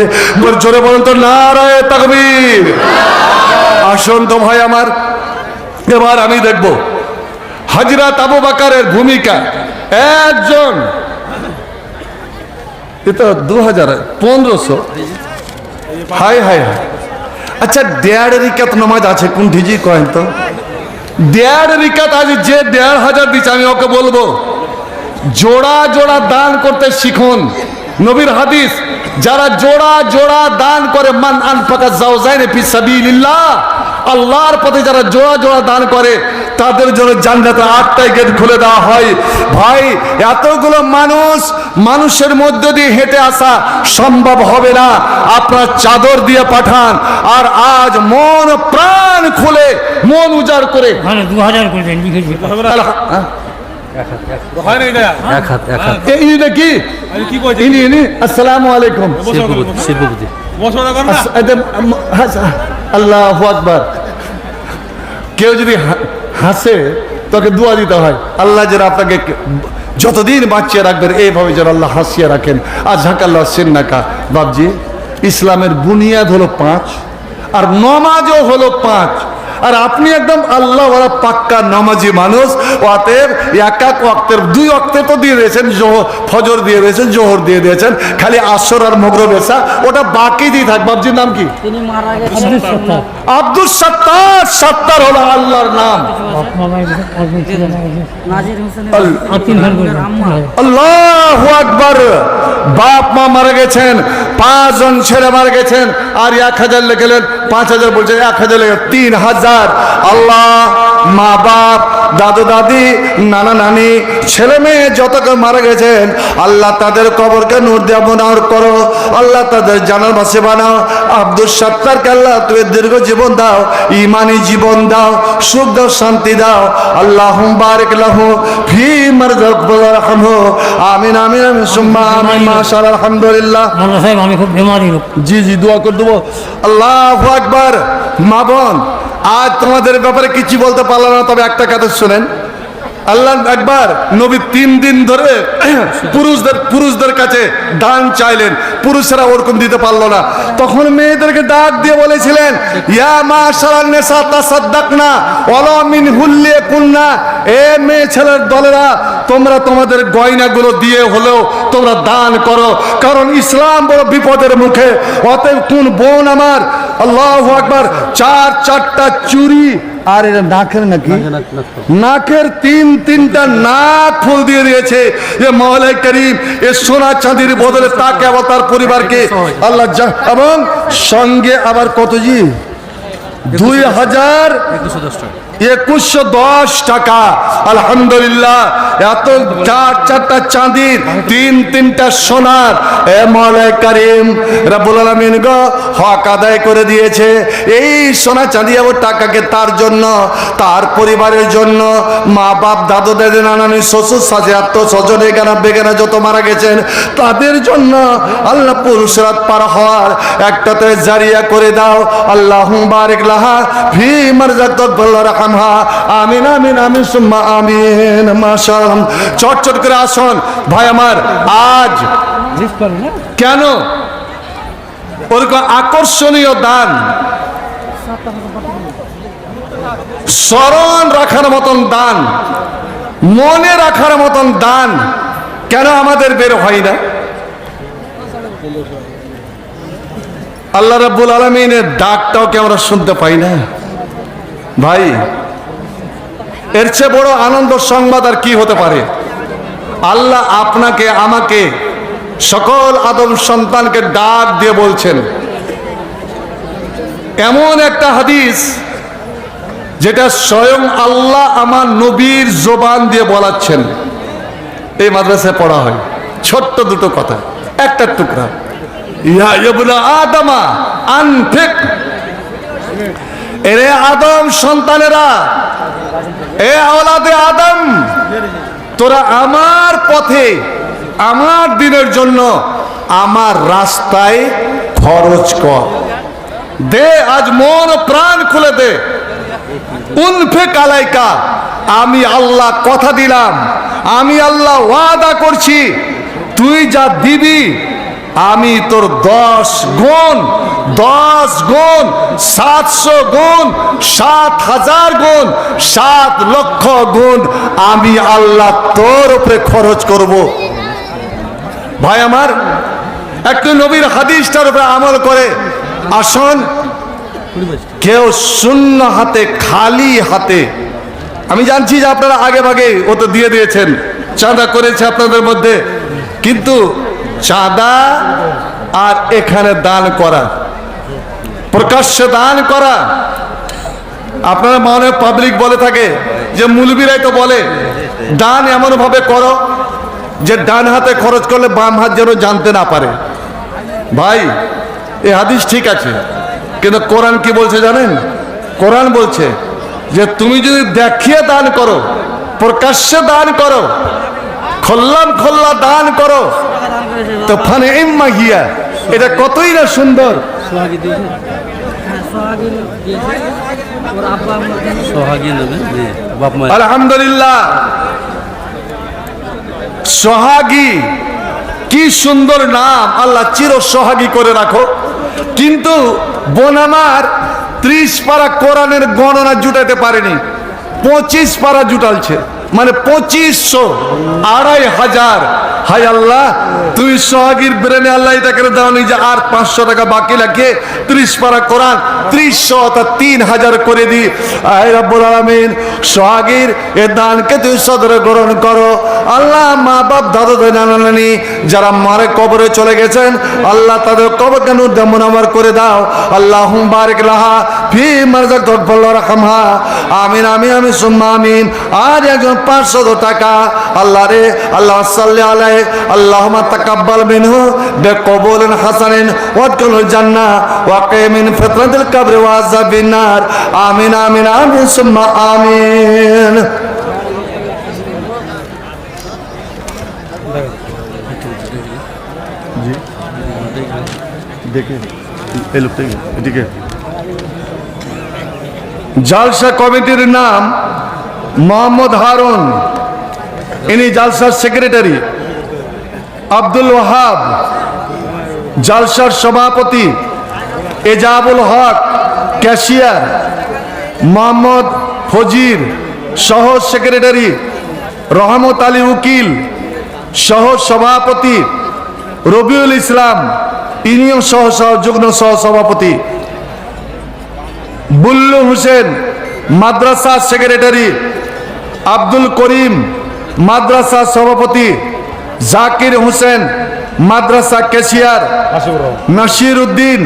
জোরে বলুন তো নারে তাকবীর। আসুন তো ভাই আমার, এবার আমি দেখব হযরত আবু বকরের ভূমিকা। একজন, এটা 1500, হাই হাই। আচ্ছা, 1.5 রিকাত নামাজ আছে কোন ঢিজি কয়েন তো? 1.5 রিকাত আজ যে 1500 দিচ্ছে, আমি ওকে বলবো জোড়া জোড়া দান করতে শিখুন। নবীর হাদিস, যারা জোড়া জোড়া দান করে, মান আনফাকা যাওজাইন ফি সাবিলিল্লাহ, আল্লাহর পথে যারা জোড়া জোড়া দান করে, তাদের জন্য জান্নাতের 8টাই গেট খুলে দেওয়া হয়। ভাই, এতগুলো মানুষের মধ্য দিয়ে হেঁটে আসা সম্ভব হবে না, আপনার চাদর দিয়ে পাঠান। আর আজ মন প্রাণ খুলে, মন উজাড় করে 2000 করে দেন, লিখেছি। আসসালামু আলাইকুম। আল্লাহু আকবার। কেউ যদি হাসে তোকে দোয়া দিতে হয়, আল্লাহ যেন আপনাকে যতদিন বাঁচিয়ে রাখবেন, এইভাবে যেন আল্লাহ হাসিয়ে রাখেন। আজহাকাল্লাহ সিন্নাকা। বাবজি, ইসলামের বুনিয়াদ হলো 5, আর নমাজও হলো 5, আর আপনি একদম আল্লাহ ওয়ালা পাক্কা নামাজি মানুষ। অতএব এক ওয়াক্তের 2 ওয়াক্তে তো দিয়ে দিয়েছেন, ফজর দিয়ে দিয়েছেন, জোহর দিয়ে দিয়েছেন, খালি আসর আর মাগরিব এশা ওটা বাকি দিয়ে থাক। বাবজির নাম কি? তিনি মারা গেছেন আব্দুল সত্তার। সত্তার হলো আল্লাহর নাম। আল্লাহু আকবার। বাপ মা মারা গেছেন, 5 জন ছেলে মারা গেছেন, আর 1000 লিখলেন, 5000 বলছে, 1000 লিখে 3000। আল্লাহ মা বাপ, দাদু দাদি, নানা নানি, ছেলে মেয়ে যত কেউ মারা গেছেন, আল্লাহ তাদের কবরকে নূর দিয়ে মনোহর করো। আল্লাহ তাদের জানার বাসে বানাও। আব্দুল সত্তারকে আল্লাহ তুমি দীর্ঘ জীবন দাও, ইমানি জীবন দাও, সুখ দাও, শান্তি দাও। আল্লাহুম বারিক লাহু ফি মারযাকহু। আমিন আমিন আমিন সুম্মা আমিন। মাশাআল্লাহ, আলহামদুলিল্লাহ। মোল্লা সাহেব আমি খুব বেমারি লোক। জি জি, দোয়া করে দেবো। আল্লাহু আকবার। মা বোন, আজ তোমাদের ব্যাপারে কিছু বলতে পারলাম না, তবে একটা কথা শুনেন। আল্লাহ একবার নবী 3 দিন ধরে পুরুষদের কাছে দান চাইলেন, পুরুষরা ওরকম দিতে পারলো না। তখন মেয়েদেরকে ডাক দিয়ে বলেছিলেন, ইয়া মাশারান নিসা তাসাদদাকনা ওয়ালা মিন হুল্লিকুন্না। এ মেয়ে ছেলের দলেরা, তোমরা তোমাদের গয়নাগুলো দিয়ে হলেও তোমরা দান করো, কারণ ইসলাম বড় বিপদের মুখে। অতএব কোন বোন আমার, আল্লাহু আকবার, 4-4টা চুড়ি আর এর নাকের নাকি নাকের 3-3টা নাক ফুল দিয়ে দিয়েছে। এ মওলাই করিম এ সোনা চাঁদির বদলে তাকে আবার তার পরিবারকে আল্লাহ এবং সঙ্গে আবার কত জি 2110 টাকা। আলহামদুলিল্লাহ। এত 4-4টা চাঁদির, 3-3টা সোনার, এ মওলাই করিম রব্বুল আলামিন গো হক আদায় করে দিয়েছে। এই সোনা চাঁদি ও টাকাকে তার জন্য, তার পরিবারের জন্য, মা বাপ, দাদু দাদি, নানানি, শ্বশুর শাশুড়ি, আত্মস্বজন, এখানে বেগানা যত মারা গেছেন তাদের জন্য আল্লাহ পুরুষরাত পার হওয়ার একটাতে জারিয়া করে দাও। আল্লাহুম বারিক লাহা ফি মারযাকহা রাহমহা। আমিন আমিন আমিন সুম্মা আমিন। মাশাআল্লাহ। চটচট করে আসুন ভাই আমার। আজ কেন ওরকম আকর্ষণীয় দান, স্মরণ রাখার মতন দান, মনে রাখার মতন দান কেন আমাদের বের হয় না? আল্লাহ রাব্বুল আলামিনের ডাকটাও কি আমরা শুনতে পাই না? ভাই, এর চেয়ে বড় আনন্দ সংবাদ আর কি হতে পারে? আল্লাহ আপনাকে, আমাকে, সকল আদম সন্তানকে ডাক দিয়ে বলছেন। এমন একটা হাদিস যেটা স্বয়ং আল্লাহ আমার নবীর জবান দিয়ে বলাচ্ছেন। এই মাদ্রাসায় পড়া হয় ছোট্ট দুটো কথা, একটা টুকরা। ইয়া ইবনা আদমা আনফিক। এরে আদম সন্তানেরা, এ আওলাদে আদম, তোরা আমার পথে, আমার দিনের জন্য, আমার রাস্তায় খরচ কর। দে, আজ মন প্রাণ খুলে দে। উনফিক আলাইকা, আমি আল্লাহ কথা দিলাম, আমি আল্লাহ ওয়াদা করছি, তুই যা দিবি আমি তোর 10 গুণ, 700 গুণ, 7,000 গুণ, 7 লক্ষ গুণ আমি আল্লাহ তোর উপরে খরচ করব। ভাই আমার, একটু নবীর হাদিসটার উপরে আমল করে আসুন। কেউ শূন্য হাতে, খালি হাতে, আমি জানছি যে আপনারা আগে ভাগে ও তো দিয়ে দিয়েছেন, চাঁদা করেছে আপনাদের মধ্যে, কিন্তু চাঁদা আর এখানে দান করা, প্রকাশ্যে দান করা, আপনারা মনে পাবলিক বলে থাকে যে মুলবিরাই তো বলে দান এমন ভাবে করো যে ডান হাতে খরচ করলে বাম হাত যেন জানতে না পারে। ভাই, এই হাদিস ঠিক আছে, কিন্তু কোরআন কি বলছে জানেন? কোরআন বলছে যে তুমি যদি দেখিয়ে দান করো, প্রকাশ্যে দান করো, খোল্লা দান করো, তো ফানে ইম্মা হিয়া, এটা কতই না সুন্দর। আলহামদুলিল্লাহ। সোহাগী, কি সুন্দর নাম, আল্লাহ চির সোহাগী করে রাখো। কিন্তু বোন আমার 30 পারা কোরআনের গণনা জুটাতে পারেনি, 25 পারা জুটালছে, মানে 2500, 2500। হায় আল্লাহ, তুই সোহাগীর ব্রেনে আল্লাহ এটা করে দাওনি যে আর 500 টাকা বাকি লাগে 30 পারা কোরআন 300 অর্থাৎ 3000 করে দি। আয় রব্বুল আলামিন, সোহাগীর এ দানকে তুই সদরে গ্রহণ করো। আল্লাহ মা বাপ দাদা দাদি নানা নানি যারা মারে কবরে চলে গেছেন আল্লাহ তাদের কবরকে নূর দিয়ে মুনাওয়ার করে দাও। আল্লাহুম বারিক লাহা ফি মারজাক তকফাল্লাহ রাহমহা। আমিন আমিন আমিন সুম্মা আমিন। আর একজন 500 টাকা আল্লাহ রে আল্লাহ সাল্লি আলাইহি আল্লাহুম্মা তাকাব্বাল মিনহু বিকবুলিন হাসানিন ওয়াদখিলহুল জান্নাহ ওয়া কি মিন ফিতনাতিল কবর ওয়া আযাবিন নার। আমিন আমিন আমিন সুম্মা আমিন। জালসা কমিটির নাম মোহাম্মদ হারুন, ইনি জালসার সেক্রেটারি। আব্দুল ওয়াহাব জালসার সভাপতি। এজাবুল হক ক্যাশিয়ার। মোহাম্মদ ফজির সহ সেক্রেটারি। রহমত আলী উকিল সহ সভাপতি। রবিউল ইসলাম ইনিও যুগ্ম সহ সভাপতি। বুল্লু হোসেন মাদ্রাসা সেক্রেটারি। আব্দুল করিম মাদ্রাসা সভাপতি। জাকির হোসেন মাদ্রাসা ক্যাশিয়ার। নাসির উদ্দিন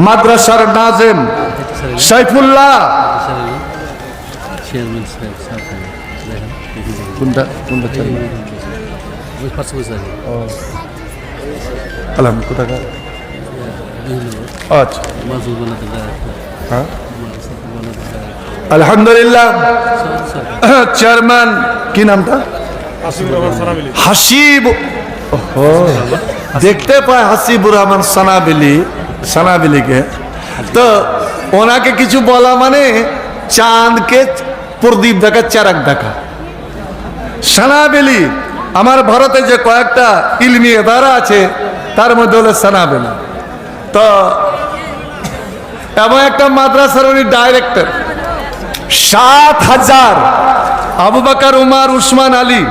মাদ্রাসার নাজেম। সাইফুল্লাহ আচ্ছা আলহামদুলিল্লাহ। চেয়ারম্যান কি নামটা? হাসিব। দেখতে পায় হাসিবুর রহমান সানাবিলিকে। তো ওনাকে কিছু বলা মানে চাঁদকে প্রদীপ দেখা, চারাক দেখা। সানাবিলি আমার ভারতে যে কয়েকটা ইলমি এদারা আছে তার মধ্যে হলো সানাবিলি। তো এবং একটা মাদ্রাসার উনি ডাইরেক্টর। 7,000 আবু বকর উমর উসমান আলী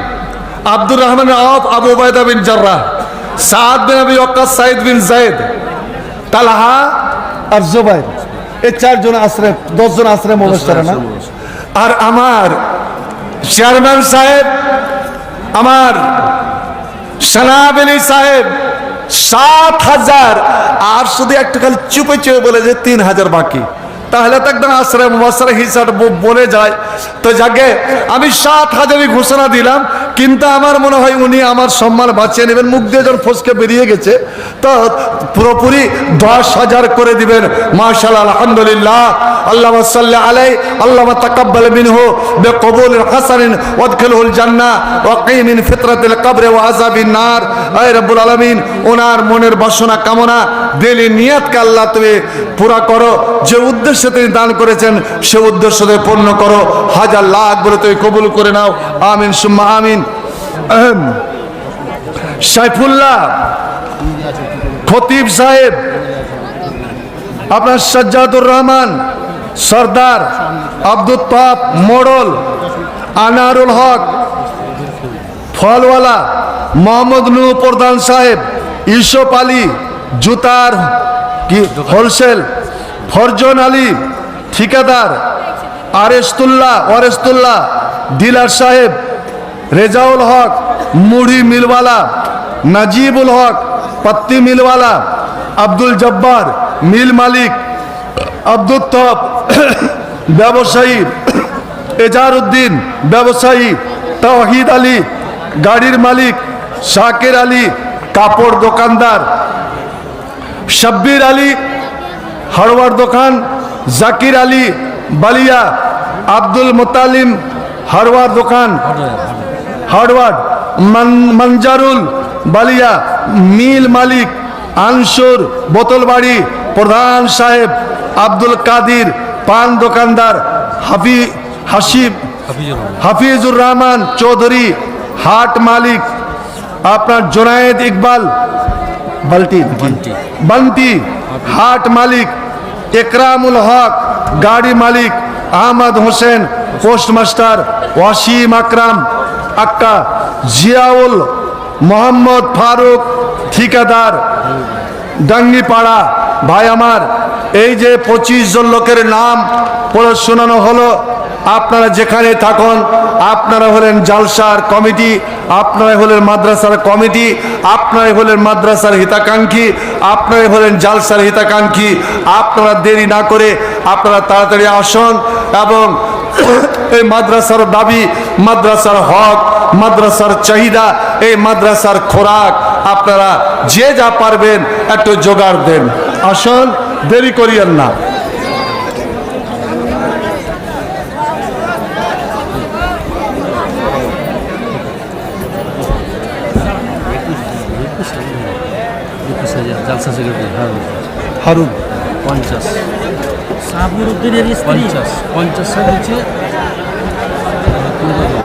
আব্দুর রহমান আওফ আবু উবাইদা বিন জাররাহ সাদ বিন আবি ওয়াক্কাস সাইদ বিন যায়েদ তালহা আর জুবাইর, এই 4 জন আশ্রয় 10 জন আশ্রয় মুবাশশারা না। আর আমার চেয়ারম্যান সাহেব আমার সানাবিলি সাহেব 7,000। আর শুধু একটু খালি চুপে চুপে বলে যে 3,000 বাকি, তাহলে তো একদম আশ্রয় মুবাশশারা হিসাব বলে যায়। তো যাকে আমি 7,000 ঘোষণা দিলাম, কিন্তু আমার মনে হয় উনি আমার সম্মান বাঁচিয়ে নেবেন। মুখ দিয়ে যখন ফসকে বেরিয়ে গেছে তো পুরোপুরি 10,000 করে দিবেন। মাশাআল্লাহ আলহামদুলিল্লাহ। আল্লাহুম্মা সাল্লি আলাইহি আল্লাহুম্মা তাকাব্বাল মিনহু বিকবুলিন হাসানিন ওয়াদখিলহুল জান্নাহ ওয়া কি মিন ফিতনাতিল কবর ওয়া আযাবিন নার। আয় রব্বুল আলামিন, ওনার মনের বাসনা কামনা দিলি নিয়তকে আল্লাহ তুমি পুরা করো। যে উদ্দেশ্যে তিনি দান করেছেন সে উদ্দেশ্য পূর্ণ করো। হাজার লাখ বলে তুমি কবুল করে নাও। আমিন সুম্মা আমিন। সাইফুল্লাহ খতিব সাহেব, আপনার সাজ্জাদুর রহমান সরদার, আব্দুল তাপ মোড়ল, আনারুল হক ফলওয়ালা, মোহাম্মদ নূ প্রধান সাহেব, ইউসুফ আলী জুতার কি হোলসেল, ফরজন আলী ঠিকাদার, ওয়ারেস্তুল্লাহ ডিলার সাহেব, রেজাউল হক মুড়ি মিলওয়ালা, নাজিবুল হক পত্তি মিলওয়ালা, আব্দুল জব্বার মিল মালিক, আব্দুল তপ ব্যবসায়ী, এজারউদ্দিন ব্যবসায়ী, তাওহিদ আলী গাড়ির মালিক, শাকির আলী কাপড় দোকানদার, শব্বির আলী হার্ডওয়্যার দোকান, জাকির আলী বালিয়া, আব্দুল মুতালিম হার্ডওয়্যার দোকান হার্ডওয়্যার, মঞ্জারুল বালিয়া মিল মালিক, আনসুর বোতলবাড়ি প্রধান সাহেব, আব্দুল কাদির পান দোকানদার, হাফিজুর রহমান চৌধুরী হাট মালিক, আপনার জোনায়েদ ইকবাল বান্টি হাট মালিক, একরামুল হক গাড়ি মালিক, আহমদ হোসেন পোস্টমাস্টার, ওয়াসিম আকরাম আক্কা, জিয়াউল মোহাম্মদ ফারুক ঠিকাদার ডাঙ্গিপাড়া। ভাই আমার, এই যে 25 জন লোকের নাম পড়ে শোনানো হলো, আপনারা যেখানে থাকুন আপনারা হলেন জালসার কমিটি। আপনারাই হলেন মাদ্রাসার কমিটি, আপনারাই হলেন মাদ্রাসার হিতাকাঙ্ক্ষী, আপনারাই হলেন জালসার হিতাকাঙ্ক্ষী। আপনারা দেরি না করে আপনারা তাড়াতাড়ি আসুন এবং এই মাদ্রাসার দাবি, মাদ্রাসার হক, মাদ্রাসার চাহিদা, এই মাদ্রাসার খোরাক আপনারা যে যা পারবেন একটু জোগাড় দেন। আসুন, দেরি করিয়েন না। জালসা সেক্রেটারি হারুন 50 সাবুর উদ্দিনের স্ত্রী 50 50 হচ্ছে